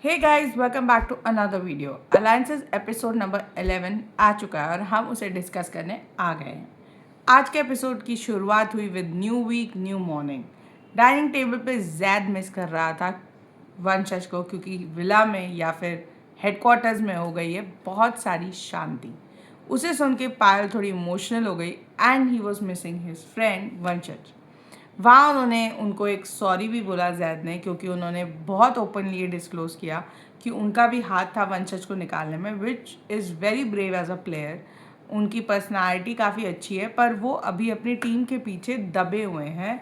Hey guys, welcome back to another video. Alliances episode number 11 आ चुका है और हम उसे डिस्कस करने आ गए हैं। आज के एपिसोड की शुरुआत हुई with new week new morning. Dining table पे जैद मिस कर रहा था वंशज को, क्योंकि विला में या फिर हेडक्वार्टर्स में हो गई है बहुत सारी शांति। उसे सुन के पायल थोड़ी इमोशनल हो गई and he was missing his friend वंशज। वहाँ उन्होंने उनको एक सॉरी भी बोला जैद ने, क्योंकि उन्होंने बहुत ओपनली ये डिस्क्लोज़ किया कि उनका भी हाथ था वंशज को निकालने में, which is very brave as a player. उनकी पर्सनालिटी काफ़ी अच्छी है, पर वो अभी अपनी टीम के पीछे दबे हुए हैं।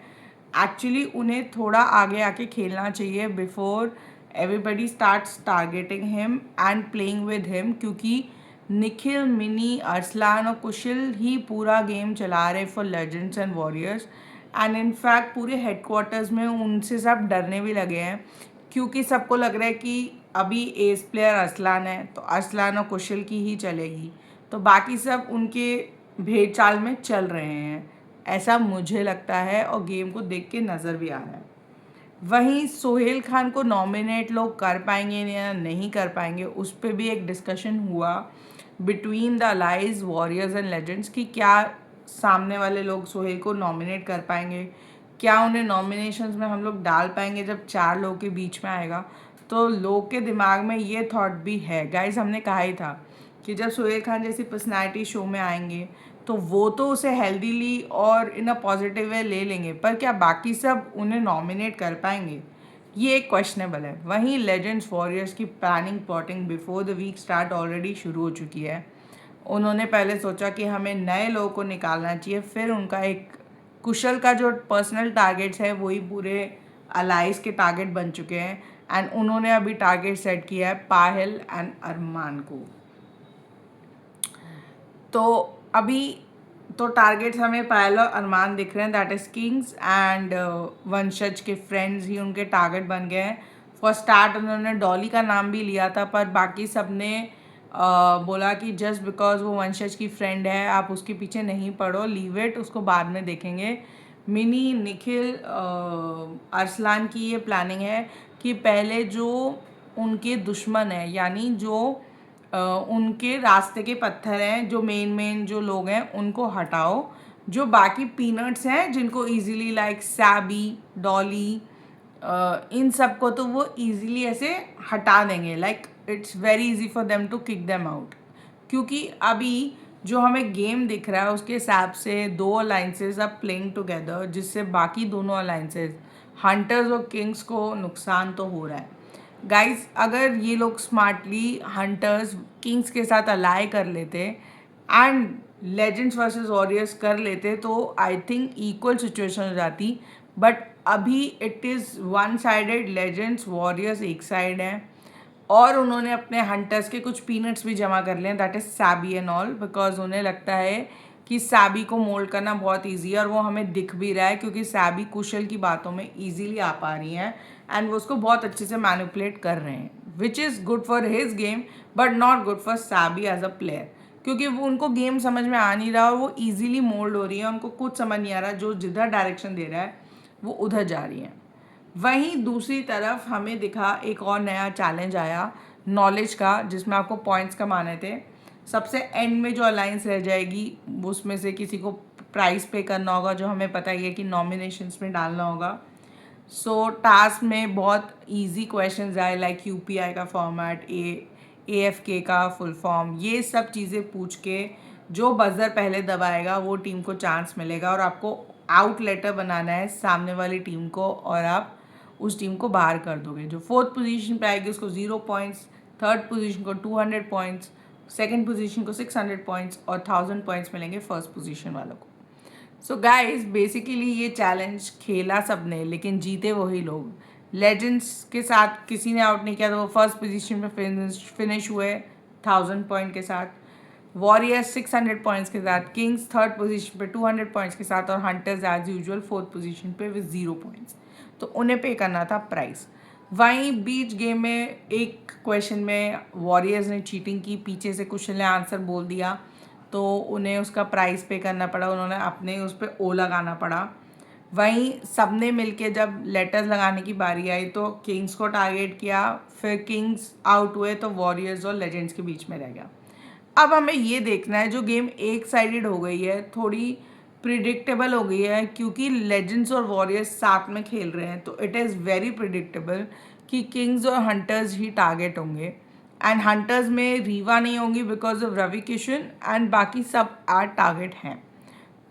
एक्चुअली उन्हें थोड़ा आगे आके खेलना चाहिए before everybody starts targeting him and playing with him, क्योंकि निखिल, मिनी, अरसलान और कुशिल ही पूरा गेम चला रहे for legends and warriors. And in fact पूरे हेडक्वार्टर्स में उनसे सब डरने भी लगे हैं, क्योंकि सबको लग रहा है कि अभी एस प्लेयर अरसलान है तो अरसलान और कुशिल की ही चलेगी, तो बाकी सब उनके भेड़ चाल में चल रहे हैं, ऐसा मुझे लगता है और गेम को देख के नज़र भी आ रहा है। वहीं सोहेल खान को नॉमिनेट लोग कर पाएंगे या नहीं कर पाएंगे, उस पर भी एक डिस्कशन हुआ between the allies, warriors and legends कि क्या सामने वाले लोग सोहेल को नॉमिनेट कर पाएंगे, क्या उन्हें नॉमिनेशंस में हम लोग डाल पाएंगे जब 4 लोगों के बीच में आएगा। तो लोग के दिमाग में ये थॉट भी है। गाइस, हमने कहा ही था कि जब सोहेल खान जैसी पर्सनैलिटी शो में आएंगे तो वो तो उसे हेल्दीली और इन अ पॉजिटिव वे ले लेंगे, पर क्या बाकी सब उन्हें नॉमिनेट कर पाएंगे, ये एक क्वेश्चनेबल है। वहीं लेजेंड्स वॉरियर्स की planning plotting before the week start already शुरू हो चुकी है। उन्होंने पहले सोचा कि हमें नए लोगों को निकालना चाहिए, फिर उनका एक कुशल का जो पर्सनल टारगेट्स है वही पूरे अलाइज के टारगेट बन चुके हैं। एंड उन्होंने अभी टारगेट सेट किया है पाहिल एंड अरमान को। तो अभी तो टारगेट्स हमें पायल और अरमान दिख रहे हैं, दैट इज़ किंग्स एंड वंशज के फ्रेंड्स ही उनके टारगेट बन गए हैं। फॉर स्टार्ट उन्होंने डॉली का नाम भी लिया था, पर बाकी सब ने बोला कि जस्ट बिकॉज वो वंशज की फ्रेंड है आप उसके पीछे नहीं पड़ो, लीव इट, उसको बाद में देखेंगे। मिनी, निखिल, अरसलान की ये प्लानिंग है कि पहले जो उनके दुश्मन है, यानी जो उनके रास्ते के पत्थर हैं, जो मेन जो लोग हैं उनको हटाओ। जो बाकी पीनट्स हैं जिनको इजीली लाइक सैबी, डॉली, इन सब को तो वो इजीली ऐसे हटा देंगे, like it's very easy for them to kick them out. क्योंकि अभी जो हमें गेम दिख रहा है उसके हिसाब से 2 अलाइंसेज आर प्लेइंग टुगेदर, जिससे बाकी दोनों अलाइंसेज हंटर्स और किंग्स को नुकसान तो हो रहा है। गाइस, अगर ये लोग स्मार्टली हंटर्स किंग्स के साथ अलाई कर लेते एंड लेजेंड्स वर्सेस वॉरियर्स कर लेते तो आई थिंक इक्वल सिचुएशन हो जाती। बट अभी it is one sided, legends warriors एक साइड हैं और उन्होंने अपने हंटर्स के कुछ पीनट्स भी जमा कर लिए हैं, that is SEBI and all, because उन्हें लगता है कि सैबी को मोल्ड करना बहुत ईजी है और वो हमें दिख भी रहा है, क्योंकि सैबी कुशल की बातों में ईजीली आ पा रही हैं एंड वो उसको बहुत अच्छे से मैनिपुलेट कर रहे हैं, which is good for his game but not good for Sabby as a player, क्योंकि वो उनको गेम समझ में आ नहीं रहा और वो ईजिली मोल्ड हो रही है, उनको कुछ समझ नहीं आ रहा, जो जिधर डायरेक्शन दे रहा है वो उधर जा रही हैं। वहीं दूसरी तरफ हमें दिखा एक और नया चैलेंज आया नॉलेज का, जिसमें आपको पॉइंट्स कमाने थे। सबसे एंड में जो अलाइंस रह जाएगी उसमें से किसी को प्राइस पे करना होगा, जो हमें पता ही है कि नॉमिनेशंस में डालना होगा। सो टास्क में बहुत इजी क्वेश्चंस आए, लाइक यूपीआई का फॉर्मेट, एएफके का फुल फॉर्म, ये सब चीज़ें पूछ के जो बजर पहले दबाएगा वो टीम को चांस मिलेगा और आपको आउट लेटर बनाना है सामने वाली टीम को और आप उस टीम को बाहर कर दोगे। जो 4th पोजीशन पे आएगी उसको 0 पॉइंट्स, 3rd पोजीशन को 200 पॉइंट्स, 2nd पोजीशन को 600 पॉइंट्स और 1000 पॉइंट्स मिलेंगे 1st पोजीशन वालों को। सो गाइस, बेसिकली ये चैलेंज खेला सबने लेकिन जीते वही लोग। लेजेंड्स के साथ किसी ने आउट नहीं किया तो वो 1st पोजीशन पे फिनिश हुए 1000 पॉइंट के साथ, वॉरियर्स 600 पॉइंट्स के साथ, किंग्स 3rd पोजीशन पे 200 पॉइंट्स के साथ और hunters as usual 4th position पे विद 0 पॉइंट्स। तो उन्हें पे करना था प्राइस। वहीं बीच गेम में एक क्वेश्चन में वॉरियर्स ने चीटिंग की, पीछे से कुछ ने आंसर बोल दिया तो उन्हें उसका प्राइस पे करना पड़ा, उन्होंने अपने उस पर ओ लगाना पड़ा। वहीं सबने मिलके जब लेटर्स लगाने की बारी आई तो किंग्स को टारगेट किया, फिर किंग्स आउट हुए तो वॉरियर्स और लेजेंड्स के बीच में रह गया। अब हमें ये देखना है, जो गेम एक साइडेड हो गई है, थोड़ी प्रिडिक्टेबल हो गई है, क्योंकि लेजेंड्स और वॉरियर्स साथ में खेल रहे हैं, तो इट इज़ वेरी प्रिडिक्टेबल कि किंग्स और हंटर्स ही टारगेट होंगे। एंड हंटर्स में रीवा नहीं होंगी because of Ravi Kishan, and बाकी सब आर टारगेट हैं।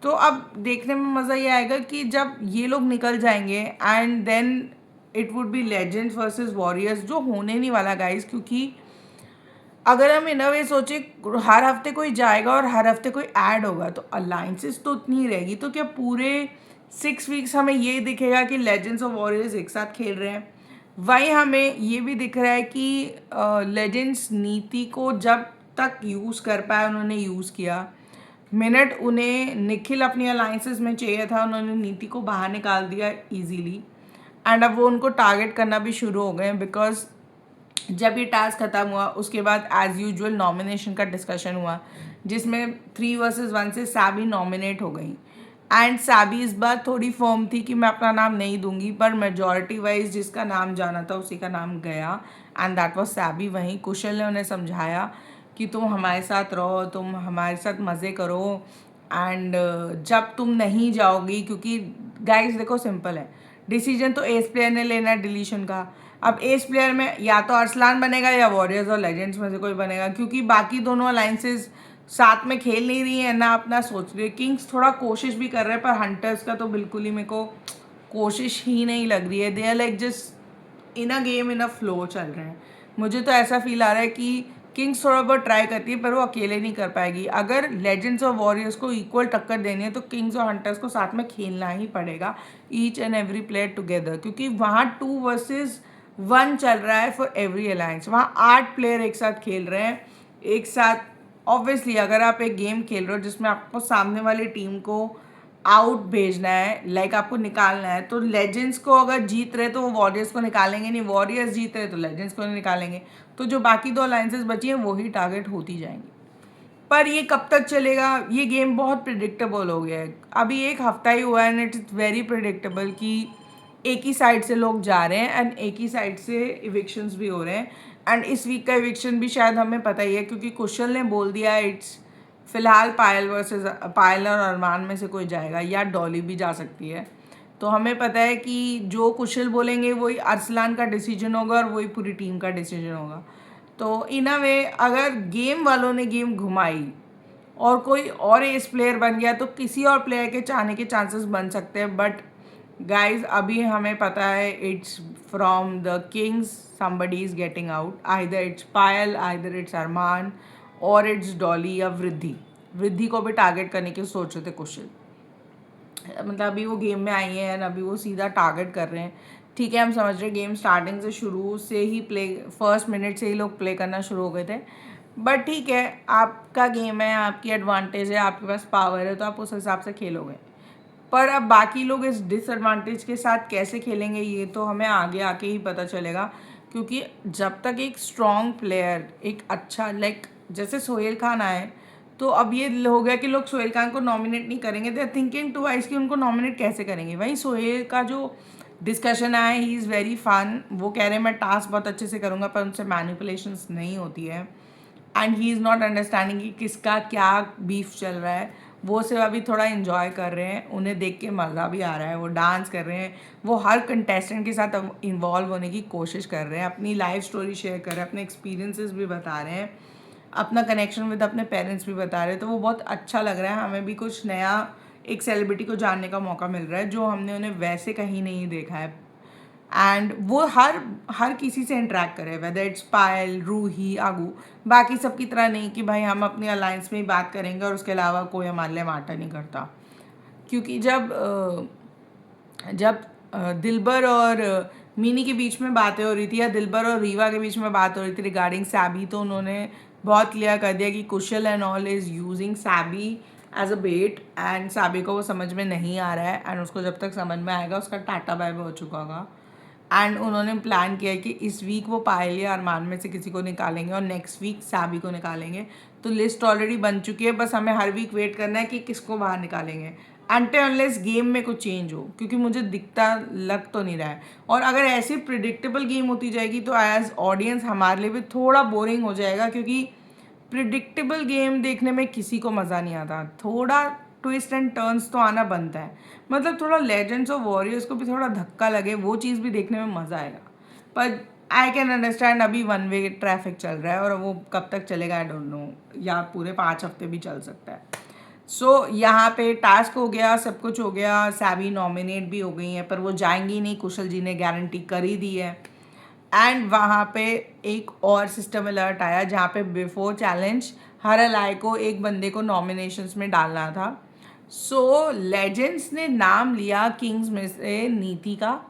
तो अब देखने में मज़ा ये आएगा कि जब ये लोग निकल जाएंगे and then it would be legends versus warriors, जो होने नहीं वाला गाइस, क्योंकि अगर हम इन अ वे सोचे हर हफ्ते कोई जाएगा और हर हफ्ते कोई ऐड होगा तो अलाइंसेस तो उतनी ही रहेगी। तो क्या पूरे 6 वीक्स हमें ये दिखेगा कि लेजेंड्स और वॉरियर्स एक साथ खेल रहे हैं? वहीं हमें ये भी दिख रहा है कि लेजेंड्स नीति को जब तक यूज़ कर पाए उन्होंने यूज़ किया। मिनट उन्हें निखिल अपनी अलाइंसेस में चाहिए था, उन्होंने नीति को बाहर निकाल दिया इजीली। एंड अब वो उनको टारगेट करना भी शुरू हो गए, बिकॉज जब ये टास्क ख़त्म हुआ उसके बाद एज़ यूजुअल नॉमिनेशन का डिस्कशन हुआ, जिसमें 3 वर्सेस 1 से सैबी नॉमिनेट हो गई। एंड सैबी इस बार थोड़ी फर्म थी कि मैं अपना नाम नहीं दूंगी, पर मेजॉरिटी वाइज जिसका नाम जाना था उसी का नाम गया, एंड दैट वाज सैबी। वहीं कुशल ने उन्हें समझाया कि तुम हमारे साथ रहो, तुम हमारे साथ मज़े करो, एंड जब तुम नहीं जाओगी, क्योंकि गाइस देखो सिंपल है, डिसीजन तो एस प्लेयर ने लेना है डिलीशन का। अब एस प्लेयर में या तो अरसलान बनेगा या वॉरियर्स और लेजेंड्स में से कोई बनेगा, क्योंकि बाकी दोनों अलाइंसेस साथ में खेल नहीं रही है ना अपना सोच रही है। किंग्स थोड़ा कोशिश भी कर रहे हैं, पर हंटर्स का तो बिल्कुल ही मेरे को कोशिश ही नहीं लग रही है। They are like just in a game, in a flow चल रहे हैं। मुझे तो ऐसा फील आ रहा है कि किंग्स थोड़ा बहुत ट्राई करती है पर वो अकेले नहीं कर पाएगी। अगर लेजेंड्स और वॉरियर्स को इक्वल टक्कर देनी है तो किंग्स और हंटर्स को साथ में खेलना ही पड़ेगा, each and every player together, क्योंकि वहाँ 2 वर्सेस 1 चल रहा है फॉर एवरी अलायंस। वहाँ 8 प्लेयर एक साथ खेल रहे हैं एक साथ। ऑब्वियसली अगर आप एक गेम खेल रहे हो जिसमें आपको सामने वाली टीम को आउट भेजना है, लाइक आपको निकालना है, तो लेजेंड्स को अगर जीत रहे तो वो वॉरियर्स को निकालेंगे नहीं, वॉरियर्स जीत रहे तो लेजेंड्स को नहीं निकालेंगे, तो जो बाकी 2 अलायंसेस बची हैं वही टारगेट होती जाएंगी। पर ये कब तक चलेगा? ये गेम बहुत प्रिडिक्टेबल हो गया है। अभी एक हफ्ता ही हुआ है एंड इट्स वेरी प्रिडिक्टेबल कि एक ही साइड से लोग जा रहे हैं एंड एक ही साइड से इविक्शंस भी हो रहे हैं। एंड इस वीक का इविक्शन भी शायद हमें पता ही है, क्योंकि कुशल ने बोल दिया है इट्स फिलहाल पायल वर्सेस पायल और अरमान में से कोई जाएगा, या डॉली भी जा सकती है। तो हमें पता है कि जो कुशल बोलेंगे वही अरसलान का डिसीजन होगा और वही पूरी टीम का डिसीजन होगा। तो इन अ वे अगर गेम वालों ने गेम घुमाई और कोई और एस प्लेयर बन गया तो किसी और प्लेयर के चाहने के चांसेस बन सकते हैं। बट गाइज अभी हमें पता है it's from the Kings somebody is getting out, either it's Payal, either it's अरमान और इट्स डॉली या वृद्धि। वृद्धि को भी टारगेट करने की सोच रहे थे कुशल, मतलब अभी वो गेम में आई हैं अभी वो सीधा टारगेट कर रहे हैं। ठीक है, हम समझ रहे हैं गेम स्टार्टिंग से शुरू से ही प्ले, फर्स्ट मिनट से ही लोग प्ले करना शुरू हो गए थे, बट ठीक है, आपका गेम है, आपकी एडवांटेज है, आपके पास पावर है, तो आप उस हिसाब से खेलोगे। पर अब बाकी लोग इस डिसएडवांटेज के साथ कैसे खेलेंगे ये तो हमें आगे आके ही पता चलेगा, क्योंकि जब तक एक स्ट्रॉन्ग प्लेयर, एक अच्छा लाइक जैसे सोहेल खान आए, तो अब ये हो गया कि लोग सोहेल खान को नॉमिनेट नहीं करेंगे, दे आर थिंकिंग टुवाइस कि उनको नॉमिनेट कैसे करेंगे। वहीं सोहेल का जो डिस्कशन आया, ही इज़ वेरी फन, वो कह रहे हैं मैं टास्क बहुत अच्छे से करूँगा पर उनसे मैनिपुलेशंस नहीं होती है, and he is not understanding कि किसका क्या बीफ चल रहा है। वो सिर्फ अभी थोड़ा इन्जॉय कर रहे हैं, उन्हें देख के मज़ा भी आ रहा है, वो डांस कर रहे हैं, वो हर कंटेस्टेंट के साथ इन्वॉल्व होने की कोशिश कर रहे हैं, अपनी लाइफ स्टोरी शेयर कर रहे हैं, अपने एक्सपीरियंसेस भी बता रहे हैं, अपना कनेक्शन विद अपने पेरेंट्स भी बता रहे हैं। तो वो बहुत अच्छा लग रहा है, हमें भी कुछ नया एक सेलिब्रिटी को जानने का मौका मिल रहा है जो हमने उन्हें वैसे कहीं नहीं देखा है। एंड वो हर किसी से इंटरेक्ट करे, वेदर इट्स पायल, रूही, आगू, बाकी सब की तरह नहीं कि भाई हम अपनी अलायंस में ही बात करेंगे और उसके अलावा कोई हमारे लिए मैटर नहीं करता। क्योंकि जब दिलबर और मीनी के बीच में बातें हो रही थी, या दिलबर और रीवा के बीच में बात हो रही थी रिगार्डिंग सैबी, तो उन्होंने बहुत क्लियर कर दिया कि Kushal and all is using SEBI as a bet, and SEBI को वो समझ में नहीं आ रहा है, एंड उसको जब तक समझ में आएगा उसका टाटा बाय बाय हो चुका होगा। एंड उन्होंने प्लान किया कि इस वीक वो पायल या अरमान में से किसी को निकालेंगे और नेक्स्ट वीक सैबी को निकालेंगे। तो लिस्ट ऑलरेडी बन चुकी है, बस हमें हर वीक वेट करना है कि किसको बाहर निकालेंगे। अनटिल अनलेस गेम में कुछ चेंज हो, क्योंकि मुझे दिखता लग तो नहीं रहा है। और अगर ऐसी प्रिडिक्टेबल गेम होती जाएगी तो एज ऑडियंस हमारे लिए भी थोड़ा बोरिंग हो जाएगा, क्योंकि प्रिडिक्टेबल गेम देखने में किसी को मज़ा नहीं आता। थोड़ा ट्विस्ट एंड टर्न्स तो आना बनता है, मतलब थोड़ा लेजेंड्स ऑफ वॉरियर्स को भी थोड़ा धक्का लगे, वो चीज़ भी देखने में मज़ा आएगा। पर आई कैन अंडरस्टैंड अभी वन वे ट्रैफिक चल रहा है और वो कब तक चलेगा आई डोंट नो, या पूरे 5 हफ्ते भी चल सकता है। सो यहाँ पे टास्क हो गया, सब कुछ हो गया, सैबी नॉमिनेट भी हो गई हैं, पर वो जाएंगी नहीं, कुशल जी ने गारंटी कर ही दी है। एंड वहाँ पे एक और सिस्टम अलर्ट आया जहाँ पे बिफोर चैलेंज हर अलाय को एक बंदे को नॉमिनेशंस में डालना था। सो लेजेंड्स ने नाम लिया किंग्स में से नीति का,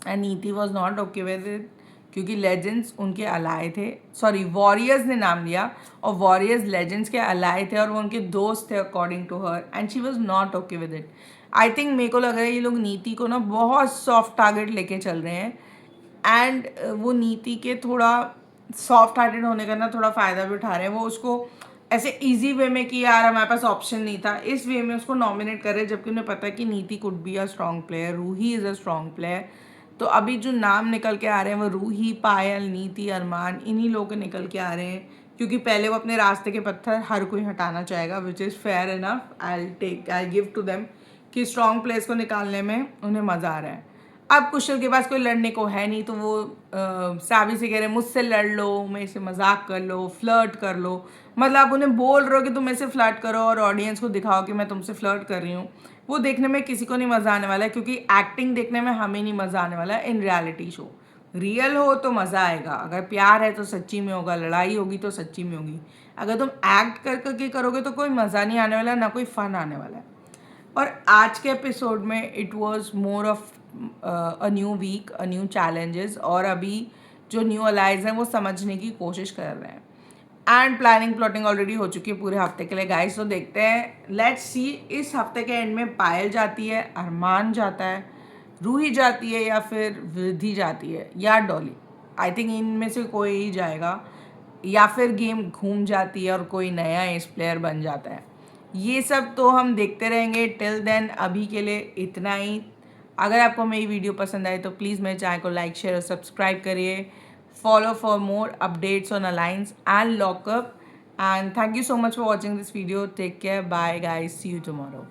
एंड नीति was not okay with it, क्योंकि लेजेंड्स उनके अलाय थे। सॉरी, वॉरियर्स ने नाम लिया और वॉरियर्स लेजेंड्स के अलाय थे और वो उनके दोस्त थे according to her, and she was not okay with it. I think मेरे को लग रहा है ये लोग नीति को ना बहुत सॉफ्ट टारगेट लेके चल रहे हैं, एंड वो नीति के थोड़ा सॉफ्ट हार्टेड होने का ना थोड़ा फ़ायदा भी उठा रहे हैं। वो उसको ऐसे इजी वे में कि यार हमारे पास ऑप्शन नहीं था, इस वे में उसको नॉमिनेट कर रहे हैं, जबकि उन्हें पता है कि Niti could be a strong player, Ruhi is a strong player. तो अभी जो नाम निकल के आ रहे हैं वो रूही, पायल, नीति, अरमान, इन्हीं लोगों के निकल के आ रहे हैं, क्योंकि पहले वो अपने रास्ते के पत्थर हर कोई हटाना चाहेगा, which is fair enough. I give to them कि स्ट्रॉन्ग प्लेयर्स को निकालने में उन्हें मज़ा आ रहा है। अब कुशल के पास कोई लड़ने को है नहीं, तो वो साबी से कह रहे हैं मुझसे लड़ लो, मेरे से मजाक कर लो, फ्लर्ट कर लो। मतलब आप उन्हें बोल रहे हो कि तुम मेरे से फ्लर्ट करो और ऑडियंस को दिखाओ कि मैं तुमसे फ्लर्ट कर रही हूँ। वो देखने में किसी को नहीं मज़ा आने वाला है, क्योंकि एक्टिंग देखने में हमें नहीं मज़ा आने वाला है। इन रियलिटी शो रियल हो तो मज़ा आएगा, अगर प्यार है तो सच्ची में होगा, लड़ाई होगी तो सच्ची में होगी। अगर तुम एक्ट कर करके करोगे तो कोई मज़ा नहीं आने वाला, ना कोई फ़न आने वाला है। और आज के एपिसोड में it was more of a new week, a new challenges, और अभी जो न्यू अलाइज हैं वो समझने की कोशिश कर रहे हैं। एंड प्लानिंग प्लॉटिंग ऑलरेडी हो चुकी है पूरे हफ्ते के लिए गाइस। तो देखते हैं, लेट्स सी इस हफ्ते के एंड में पायल जाती है, अरमान जाता है, रूही जाती है, या फिर विधि जाती है, या डॉली। आई थिंक इनमें से कोई ही जाएगा, या फिर गेम घूम जाती है और कोई नया एस प्लेयर बन जाता है। ये सब तो हम देखते रहेंगे। टिल देन अभी के लिए इतना ही। अगर आपको मेरी वीडियो पसंद आए तो प्लीज़ मेरे चैनल को लाइक, शेयर और सब्सक्राइब करिए। Follow for more updates on alliance and lockup. And thank you so much for watching this video. Take care. Bye guys. See you tomorrow.